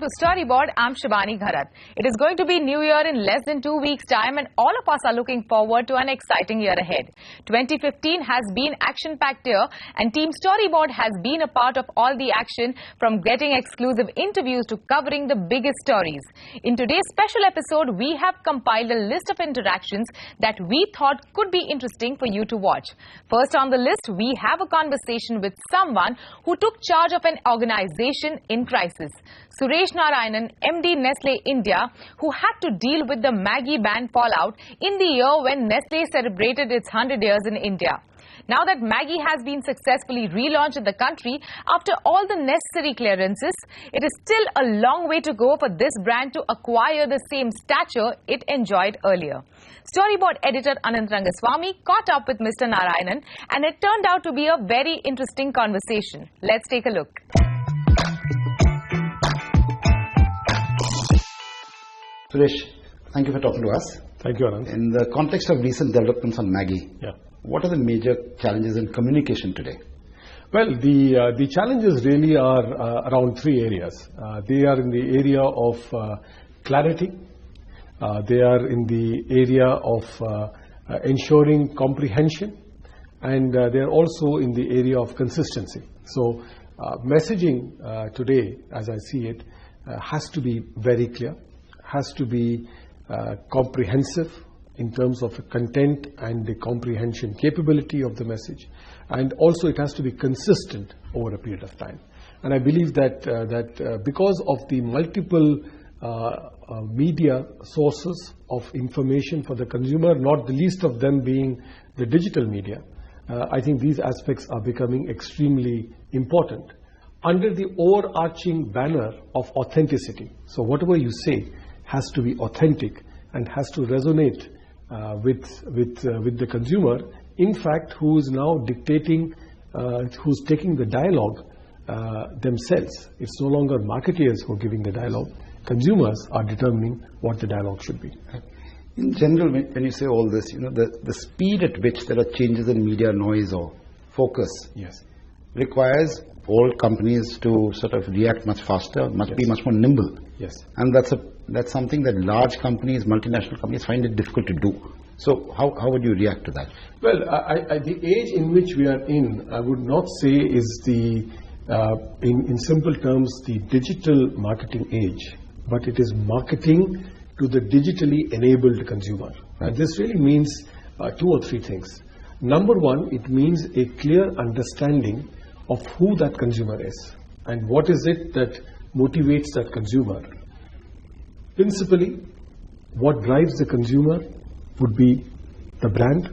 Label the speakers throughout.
Speaker 1: to Storyboard. I'm Shibani Gharat. It is going to be New Year in less than 2 weeks' time, and all of us are looking forward to an exciting year ahead. 2015 has been action-packed year, and Team Storyboard has been a part of all the action, from getting exclusive interviews to covering the biggest stories. In today's special episode, we have compiled a list of interactions that we thought could be interesting for you to watch. First on the list, we have a conversation with someone who took charge of an organization in crisis. Suresh Narayanan, MD Nestle India, who had to deal with the Maggi ban fallout in the year when Nestle celebrated its 100 years in India. Now that Maggi has been successfully relaunched in the country after all the necessary clearances, it is still a long way to go for this brand to acquire the same stature it enjoyed earlier. Storyboard editor Anant Rangaswamy caught up with Mr. Narayanan, and it turned out to be a very interesting conversation. Let's take a look.
Speaker 2: Suresh, thank you for talking to us.
Speaker 3: Thank you, Anand.
Speaker 2: In the context of recent developments on Maggi, what are the major challenges in communication today?
Speaker 3: Well, the challenges really are around three areas. They are in the area of clarity. They are in the area of ensuring comprehension. And they are also in the area of consistency. So, messaging today, as I see it, has to be very clear, has to be comprehensive in terms of the content and the comprehension capability of the message, and also it has to be consistent over a period of time. And I believe that because of the multiple media sources of information for the consumer, not the least of them being the digital media, I think these aspects are becoming extremely important under the overarching banner of authenticity. So whatever you say has to be authentic and has to resonate with the consumer, in fact, who is now dictating, who's taking the dialogue themselves. It's no longer marketeers who are giving the dialogue. Consumers are determining what the dialogue should be.
Speaker 2: In general, when you say all this, the speed at which there are changes in media noise or focus requires all companies to sort of react much faster, be much more nimble. And that's something that large companies, multinational companies find it difficult to do. So how would you react to that?
Speaker 3: Well, the age in which we are in, I would not say is the, in simple terms, the digital marketing age, but it is marketing to the digitally enabled consumer. And this really means two or three things. Number one, it means a clear understanding of who that consumer is and what is it that motivates that consumer. Principally, what drives the consumer would be the brand,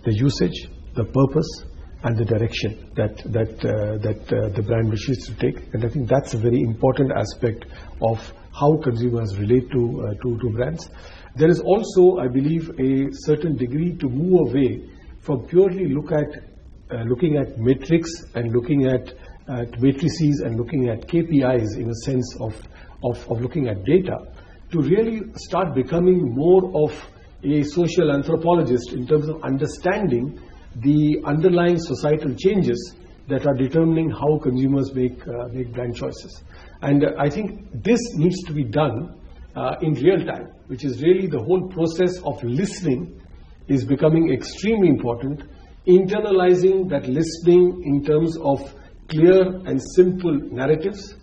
Speaker 3: the usage, the purpose, and the direction that the brand wishes to take. And I think that's a very important aspect of how consumers relate to brands. There is also, I believe, a certain degree to move away from purely looking at metrics and looking at matrices and looking at KPIs in a sense of looking at data, to really start becoming more of a social anthropologist in terms of understanding the underlying societal changes that are determining how consumers make brand choices. And I think this needs to be done in real time, which is really the whole process of listening is becoming extremely important. Internalizing that listening in terms of clear and simple narratives,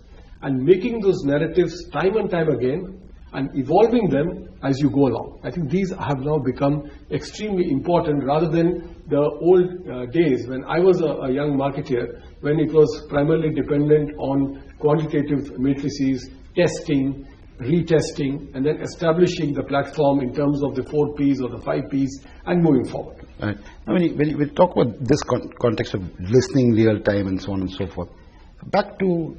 Speaker 3: and making those narratives time and time again and evolving them as you go along. I think these have now become extremely important rather than the old days when I was a young marketeer, when it was primarily dependent on quantitative matrices, testing, retesting, and then establishing the platform in terms of the 4 Ps or the 5 Ps and moving forward.
Speaker 2: Right. Now, when we talk about this context of listening real time and so on and so forth, back to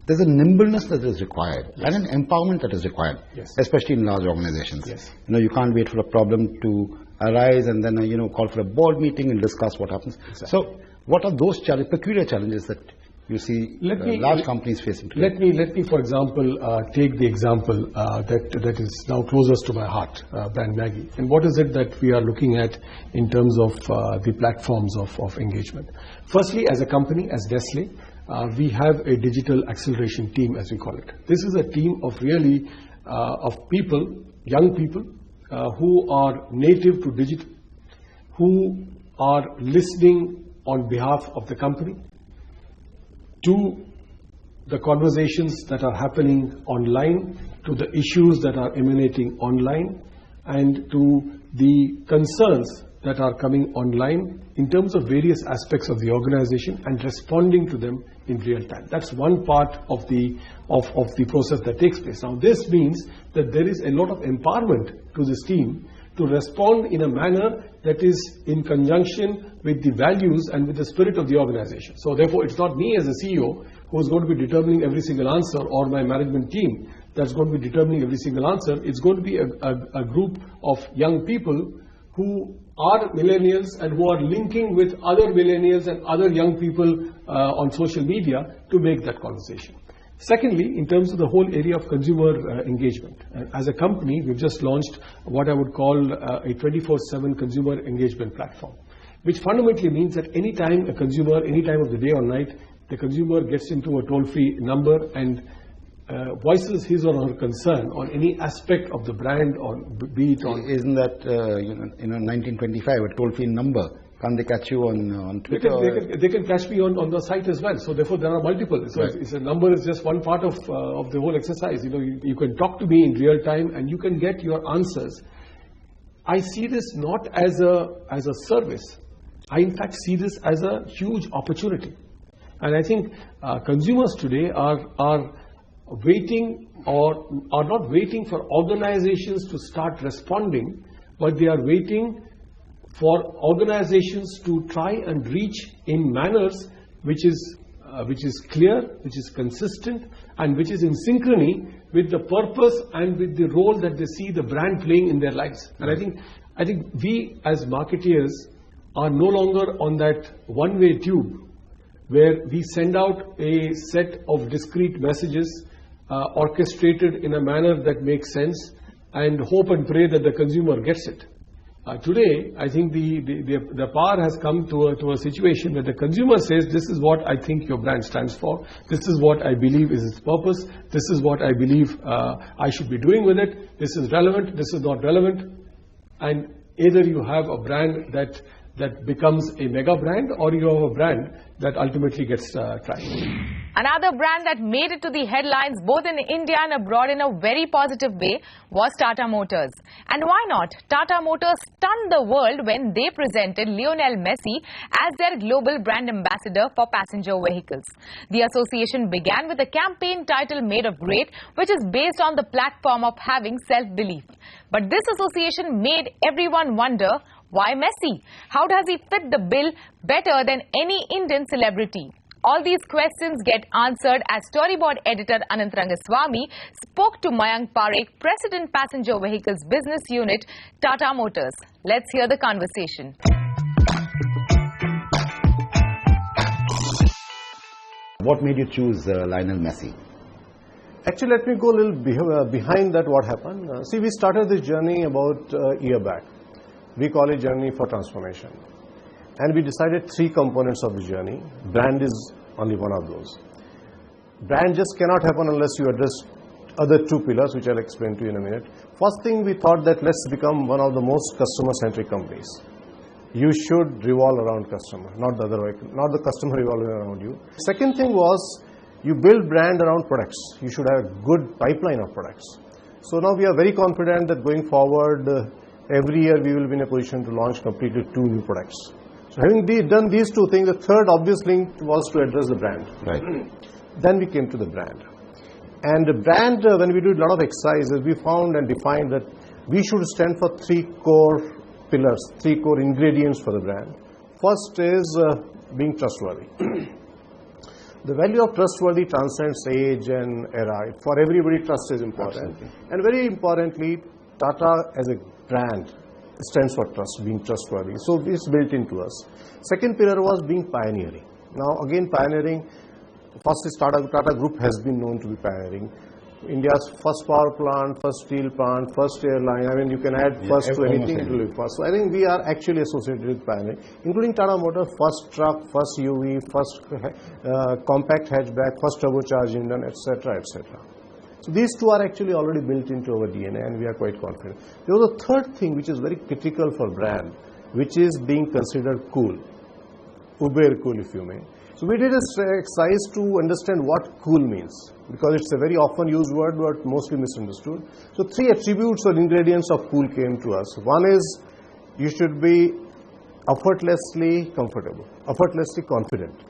Speaker 2: there's a nimbleness that is required and an empowerment that is required, especially in large organizations. You can't wait for a problem to arise and then call for a board meeting and discuss what happens. So, what are those peculiar challenges that you see large companies facing today?
Speaker 3: Let me, for example, take the example that is now closest to my heart, brand Maggi. And what is it that we are looking at in terms of the platforms of engagement? Firstly, as a company, as Nestle, we have a digital acceleration team, as we call it. This is a team of really of people, young people, who are native to digital, who are listening on behalf of the company to the conversations that are happening online, to the issues that are emanating online, and to the concerns that are coming online in terms of various aspects of the organization and responding to them in real time. That's one part of the process that takes place. Now, this means that there is a lot of empowerment to this team to respond in a manner that is in conjunction with the values and with the spirit of the organization. So therefore, it's not me as a CEO who is going to be determining every single answer, or my management team that's going to be determining every single answer. It's going to be a group of young people who are millennials and who are linking with other millennials and other young people on social media to make that conversation. Secondly, in terms of the whole area of consumer engagement, as a company, we've just launched what I would call a 24/7 consumer engagement platform, which fundamentally means that any time a consumer, any time of the day or night, the consumer gets into a toll-free number and voices his or her concern on any aspect of the brand, or be it on...
Speaker 2: Isn't that, 1925, a toll-free number? Can't they catch you on Twitter?
Speaker 3: They can catch me on the site as well. So therefore, there are multiple. So right. It's a number is just one part of the whole exercise. You can talk to me in real time and you can get your answers. I see this not as a service. I in fact see this as a huge opportunity. And I think consumers today are waiting, or are not waiting for organizations to start responding, but they are waiting for organizations to try and reach in manners which is clear, which is consistent, and which is in synchrony with the purpose and with the role that they see the brand playing in their lives. And I think we as marketeers are no longer on that one-way tube where we send out a set of discrete messages orchestrated in a manner that makes sense and hope and pray that the consumer gets it. Today, I think the power has come to a situation where the consumer says, this is what I think your brand stands for, this is what I believe is its purpose, this is what I believe I should be doing with it, this is relevant, this is not relevant. And either you have a brand that becomes a mega brand, or you have a brand that ultimately gets traction.
Speaker 1: Another brand that made it to the headlines both in India and abroad in a very positive way was Tata Motors. And why not? Tata Motors stunned the world when they presented Lionel Messi as their global brand ambassador for passenger vehicles. The association began with a campaign titled Made of Great, which is based on the platform of having self-belief. But this association made everyone wonder, why Messi? How does he fit the bill better than any Indian celebrity? All these questions get answered as storyboard editor Anant Rangaswamy spoke to Mayank Parekh, President Passenger Vehicles Business Unit, Tata Motors. Let's hear the conversation.
Speaker 2: What made you choose Lionel Messi?
Speaker 4: Actually, let me go a little behind that what happened. See, we started this journey about a year back. We call it Journey for Transformation. And we decided 3 components of the journey. Brand is only one of those. Brand just cannot happen unless you address other 2 pillars, which I'll explain to you in a minute. First thing, we thought that let's become one of the most customer-centric companies. You should revolve around customer, not the other way, not the customer revolving around you. Second thing was, you build brand around products. You should have a good pipeline of products. So now we are very confident that going forward, every year we will be in a position to launch completely 2 new products. So having done these 2 things, the third obvious link was to address the brand.
Speaker 2: Right.
Speaker 4: Then we came to the brand. And the brand, when we do a lot of exercises, we found and defined that we should stand for 3 core pillars, 3 core ingredients for the brand. First is being trustworthy. The value of trustworthy transcends age and era. For everybody, trust is important. Absolutely. And very importantly, Tata as a brand stands for trust, being trustworthy. So it's built into us. Second pillar was being pioneering. Now again, pioneering, first is Tata Group has been known to be pioneering. India's first power plant, first steel plant, first airline. I mean, you can add first to anything to live first. So I think we are actually associated with pioneering, including Tata Motors, first truck, first UV, first compact hatchback, first turbocharged engine, etc., etc. So these two are actually already built into our DNA, and we are quite confident. There was a third thing which is very critical for brand, which is being considered cool. Uber cool, if you may. So we did an exercise to understand what cool means, because it's a very often used word but mostly misunderstood. So three attributes or ingredients of cool came to us. One is you should be effortlessly comfortable, effortlessly confident.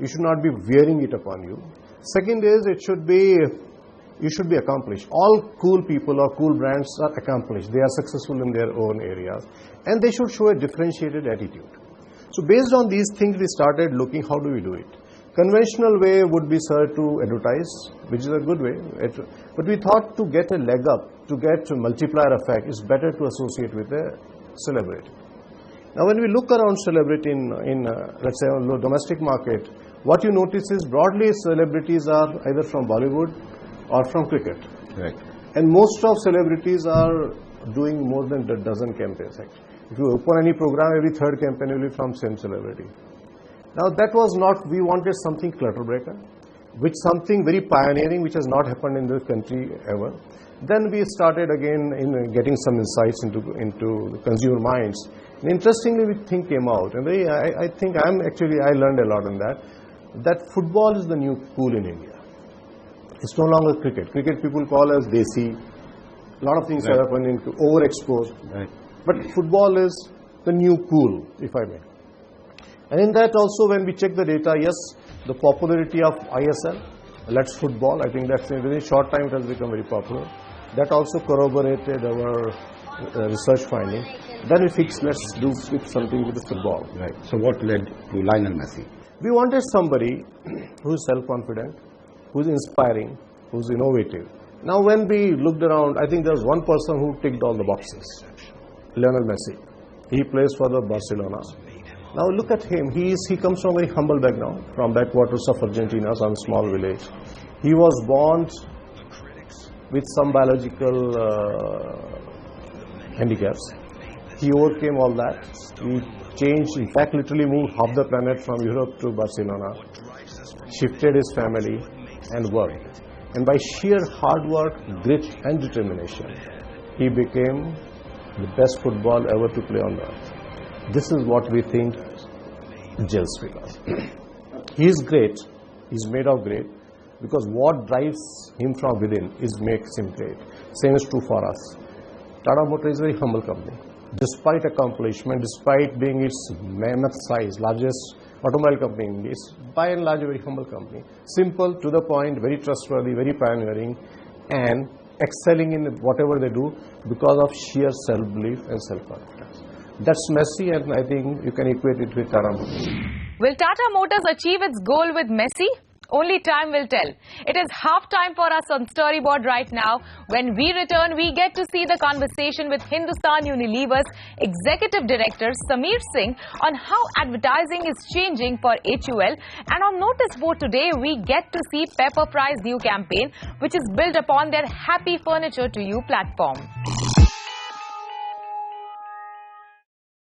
Speaker 4: You should not be wearing it upon you. Second is you should be accomplished. All cool people or cool brands are accomplished. They are successful in their own areas, and they should show a differentiated attitude. So based on these things, we started looking how do we do it. Conventional way would be, sir, to advertise, which is a good way. But we thought to get a leg up, to get a multiplier effect, it's better to associate with a celebrity. Now when we look around celebrity in let's say, a domestic market, what you notice is broadly celebrities are either from Bollywood or from cricket.
Speaker 2: Right.
Speaker 4: And most of celebrities are doing more than a dozen campaigns actually. If you open any program, every third campaign will be from same celebrity. Now that was not, we wanted something clutter breaker, which something very pioneering which has not happened in the country ever. Then we started again in getting some insights into the consumer minds. And interestingly, we think came out, and I think I learned a lot in that football is the new cool in India. It's no longer cricket. Cricket people call as desi. A lot of things have happened into overexposed.
Speaker 2: Right.
Speaker 4: But football is the new cool, if I may. And in that also, when we check the data, yes, the popularity of ISL, Let's Football, I think that's in a very short time it has become very popular. That also corroborated our research finding. Then we fixed, let's do something with the football.
Speaker 2: Right. So what led to Lionel Messi?
Speaker 4: We wanted somebody who is self-confident, who is inspiring, who is innovative. Now when we looked around, I think there was one person who ticked all the boxes. Lionel Messi. He plays for the Barcelona. Now look at him. He comes from a very humble background, from backwaters of Argentina, some small village. He was born with some biological handicaps. He overcame all that. He changed, in fact, literally moved half the planet from Europe to Barcelona, shifted his family and worked. And by sheer hard work, grit and determination, he became the best football ever to play on the earth. This is what we think gels with us. He is great. He's made of great because what drives him from within makes him great. Same is true for us. Tata Motors is a very humble company. Despite accomplishment, despite being its mammoth size, largest automobile company in India, it's by and large a very humble company. Simple, to the point, very trustworthy, very pioneering, and excelling in whatever they do because of sheer self-belief and self-confidence. That's Messi, and I think you can equate it with Tata Motors.
Speaker 1: Will Tata Motors achieve its goal with Messi? Only time will tell. It is half time for us on Storyboard right now. When we return, we get to see the conversation with Hindustan Unilever's Executive Director Sameer Singh on how advertising is changing for HUL. And on Notice Board today, we get to see Pepper Fry's new campaign, which is built upon their Happy Furniture to You platform.